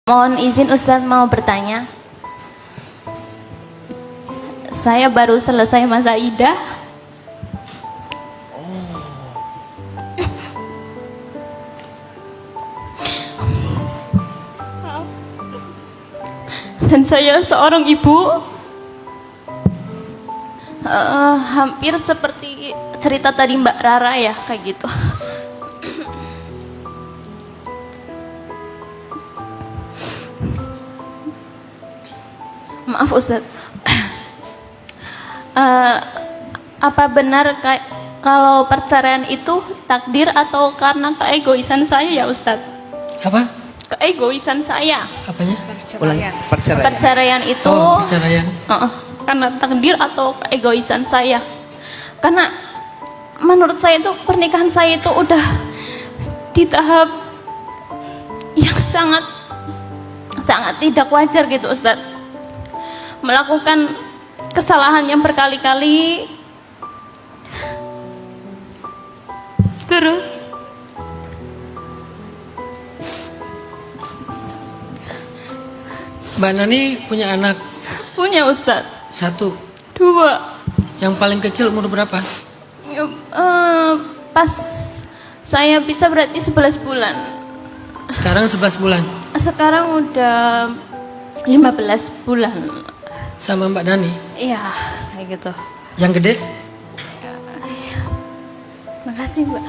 Mohon izin Ustadz mau bertanya. Saya baru selesai masa idah. Dan saya seorang ibu. Hampir seperti cerita tadi Mbak Rara ya, kayak gitu. Maaf Ustadz, apa benar kalau perceraian itu takdir atau karena keegoisan saya ya Ustadz? Apa? Keegoisan saya. Apanya? Perceraian itu perceraian. Karena takdir atau keegoisan saya. Karena menurut saya itu pernikahan saya itu udah di tahap yang sangat tidak wajar gitu Ustadz. Melakukan kesalahan yang berkali-kali, terus Mbak Nani punya anak? Punya Ustadz. 1, 2. Yang paling kecil umur berapa? Pas saya bisa berarti 11 bulan. Sekarang 11 bulan. Sekarang udah 15 bulan. Sama Mbak Nani? Iya, kayak gitu. Yang gede? Makasih Mbak.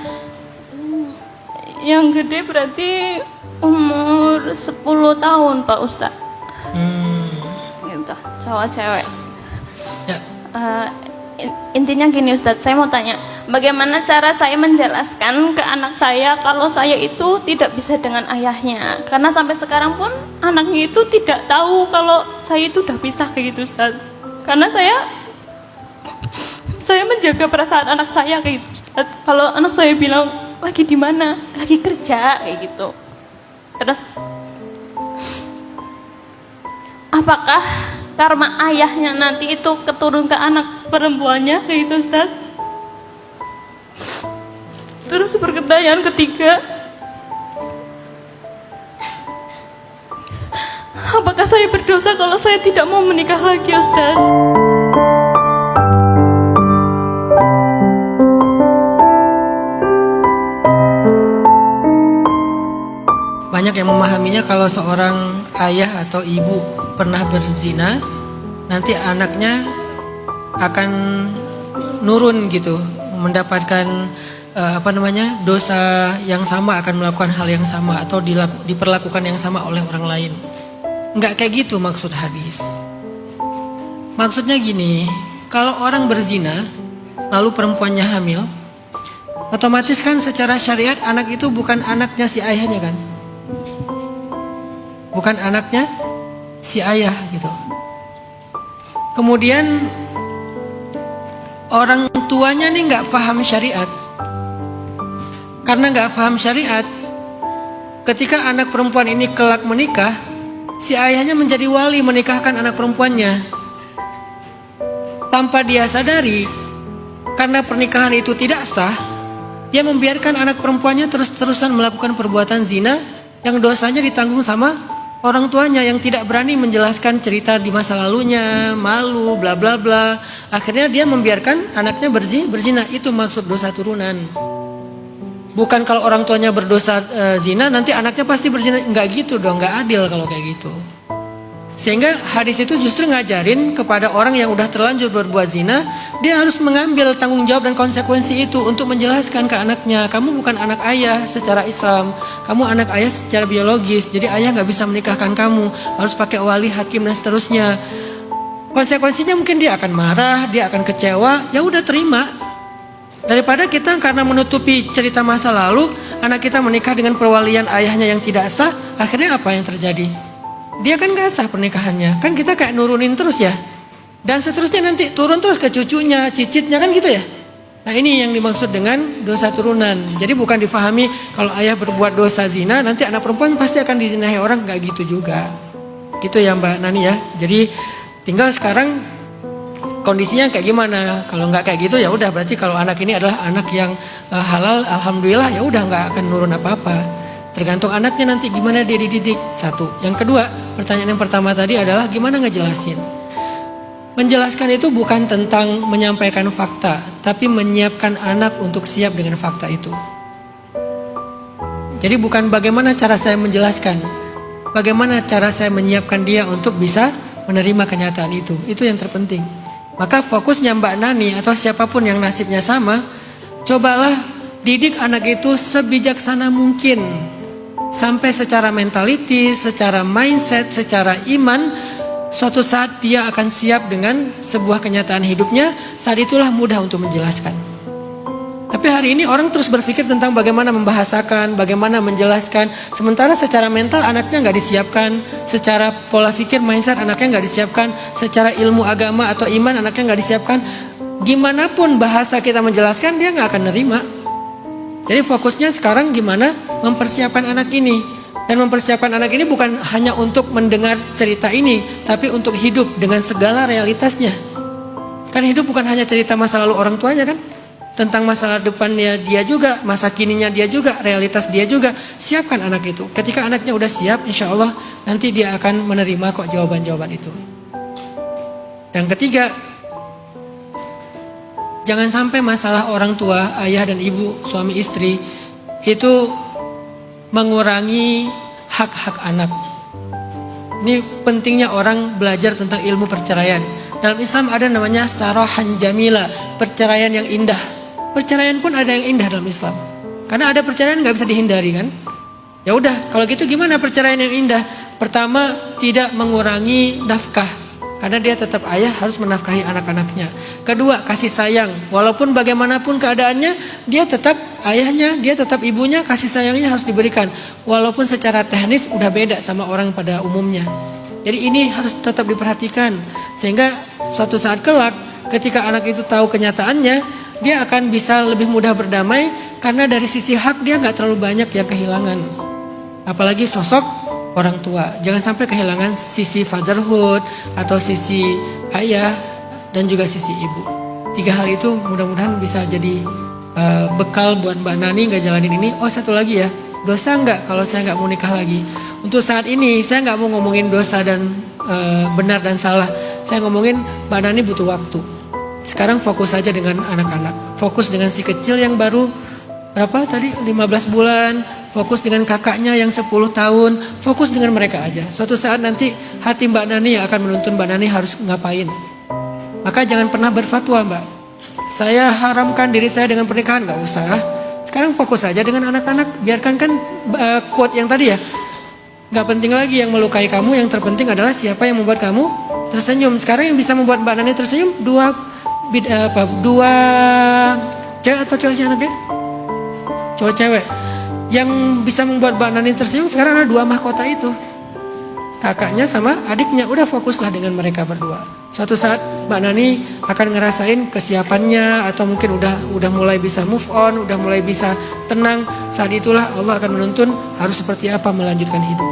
Yang gede berarti umur 10 tahun Pak Ustadz. Gitu, cowok cewek. Ya. Intinya gini Ustadz, saya mau tanya, bagaimana cara saya menjelaskan ke anak saya kalau saya itu tidak bisa dengan ayahnya? Karena sampai sekarang pun anaknya itu tidak tahu kalau saya itu udah pisah kayak gitu Ustadz. Karena saya menjaga perasaan anak saya kayak gitu Ustadz. Kalau anak saya bilang lagi di mana, lagi kerja kayak gitu. Terus apakah karma ayahnya nanti itu keturun ke anak perempuannya kayak gitu Ustaz? Terus pertanyaan ketiga, apakah saya berdosa kalau saya tidak mau menikah lagi Ustaz? Banyak yang memahaminya kalau seorang ayah atau ibu pernah berzina, nanti anaknya akan nurun gitu, mendapatkan dosa yang sama, akan melakukan hal yang sama atau diperlakukan yang sama oleh orang lain. Enggak kayak gitu maksud hadis. Maksudnya gini, kalau orang berzina lalu perempuannya hamil, otomatis kan secara syariat anak itu bukan anaknya si ayahnya kan? Bukan anaknya si ayah gitu. Kemudian orang tuanya nih nggak paham syariat. Karena nggak paham syariat, ketika anak perempuan ini kelak menikah, si ayahnya menjadi wali menikahkan anak perempuannya. Tanpa dia sadari, karena pernikahan itu tidak sah, dia membiarkan anak perempuannya terus-terusan melakukan perbuatan zina yang dosanya ditanggung sama orang tuanya yang tidak berani menjelaskan cerita di masa lalunya, malu, bla bla bla. Akhirnya dia membiarkan anaknya berzina. Itu maksud dosa turunan. Bukan kalau orang tuanya berdosa zina, nanti anaknya pasti berzina. Enggak gitu dong, enggak adil kalau kayak gitu. Sehingga hadis itu justru ngajarin kepada orang yang udah terlanjur berbuat zina, dia harus mengambil tanggung jawab dan konsekuensi itu untuk menjelaskan ke anaknya, kamu bukan anak ayah secara Islam, kamu anak ayah secara biologis, jadi ayah gak bisa menikahkan kamu, harus pakai wali, hakim dan seterusnya. Konsekuensinya mungkin dia akan marah, dia akan kecewa, ya udah terima. Daripada kita karena menutupi cerita masa lalu, anak kita menikah dengan perwalian ayahnya yang tidak sah, akhirnya apa yang terjadi? Dia kan gak sah pernikahannya. Kan kita kayak nurunin terus ya. Dan seterusnya nanti turun terus ke cucunya, cicitnya kan gitu ya. Nah ini yang dimaksud dengan dosa turunan. Jadi bukan difahami kalau ayah berbuat dosa zina, nanti anak perempuan pasti akan dizinahi orang. Gak gitu juga. Gitu ya Mbak Nani ya. Jadi tinggal sekarang kondisinya kayak gimana. Kalau nggak kayak gitu ya udah, berarti kalau anak ini adalah anak yang halal, alhamdulillah ya udah nggak akan nurun apa-apa. Tergantung anaknya nanti gimana dia dididik. Satu. Yang kedua, pertanyaan yang pertama tadi adalah gimana ngejelasin. Menjelaskan itu bukan tentang menyampaikan fakta, tapi menyiapkan anak untuk siap dengan fakta itu. Jadi bukan bagaimana cara saya menjelaskan, bagaimana cara saya menyiapkan dia untuk bisa menerima kenyataan itu. Itu yang terpenting. Maka fokusnya Mbak Nani atau siapapun yang nasibnya sama, cobalah didik anak itu sebijaksana mungkin. Sampai secara mentality, secara mindset, secara iman, suatu saat dia akan siap dengan sebuah kenyataan hidupnya. Saat itulah mudah untuk menjelaskan. Tapi hari ini orang terus berpikir tentang bagaimana membahasakan, bagaimana menjelaskan. Sementara secara mental anaknya nggak disiapkan, secara pola pikir mindset anaknya nggak disiapkan, secara ilmu agama atau iman anaknya nggak disiapkan. Gimana pun bahasa kita menjelaskan dia nggak akan nerima. Jadi fokusnya sekarang gimana mempersiapkan anak ini. Dan mempersiapkan anak ini bukan hanya untuk mendengar cerita ini, tapi untuk hidup dengan segala realitasnya. Kan hidup bukan hanya cerita masa lalu orang tuanya kan? Tentang masa depannya dia juga, masa kininya dia juga, realitas dia juga. Siapkan anak itu. Ketika anaknya udah siap, insya Allah nanti dia akan menerima kok jawaban-jawaban itu. Yang ketiga, jangan sampai masalah orang tua, ayah dan ibu, suami istri itu mengurangi hak-hak anak. Ini pentingnya orang belajar tentang ilmu perceraian. Dalam Islam ada namanya sarahan jamila, perceraian yang indah. Perceraian pun ada yang indah dalam Islam. Karena ada perceraian nggak bisa dihindari kan. Ya udah, kalau gitu gimana perceraian yang indah? Pertama, tidak mengurangi nafkah. Karena dia tetap ayah harus menafkahi anak-anaknya. Kedua, kasih sayang. Walaupun bagaimanapun keadaannya, dia tetap ayahnya, dia tetap ibunya, kasih sayangnya harus diberikan. Walaupun secara teknis udah beda sama orang pada umumnya. Jadi ini harus tetap diperhatikan. Sehingga suatu saat kelak, ketika anak itu tahu kenyataannya, dia akan bisa lebih mudah berdamai. Karena dari sisi hak dia gak terlalu banyak yang kehilangan. Apalagi sosok orang tua. Jangan sampai kehilangan sisi fatherhood atau sisi ayah dan juga sisi ibu. 3 hal itu mudah-mudahan bisa jadi bekal buat Mbak Nani gak jalanin ini. Oh, satu lagi ya, dosa nggak kalau saya nggak mau nikah lagi? Untuk saat ini saya nggak mau ngomongin dosa dan benar dan salah. Saya ngomongin Mbak Nani butuh waktu. Sekarang fokus saja dengan anak-anak. Fokus dengan si kecil yang baru berapa tadi 15 bulan. Fokus dengan kakaknya yang 10 tahun. Fokus dengan mereka aja. Suatu saat nanti hati Mbak Nani yang akan menuntun Mbak Nani harus ngapain. Maka jangan pernah berfatwa Mbak, saya haramkan diri saya dengan pernikahan. Gak usah. Sekarang fokus saja dengan anak-anak. Biarkan kan quote yang tadi ya, gak penting lagi yang melukai kamu. Yang terpenting adalah siapa yang membuat kamu tersenyum. Sekarang yang bisa membuat Mbak Nani tersenyum dua cewek atau cowok sih anaknya? Cowok cewek. Yang bisa membuat Mbak Nani tersenyum sekarang ada 2 mahkota itu, kakaknya sama adiknya. Udah fokuslah dengan mereka berdua. Suatu saat Mbak Nani akan ngerasain kesiapannya, atau mungkin udah mulai bisa move on, udah mulai bisa tenang. Saat itulah Allah akan menuntun harus seperti apa melanjutkan hidup.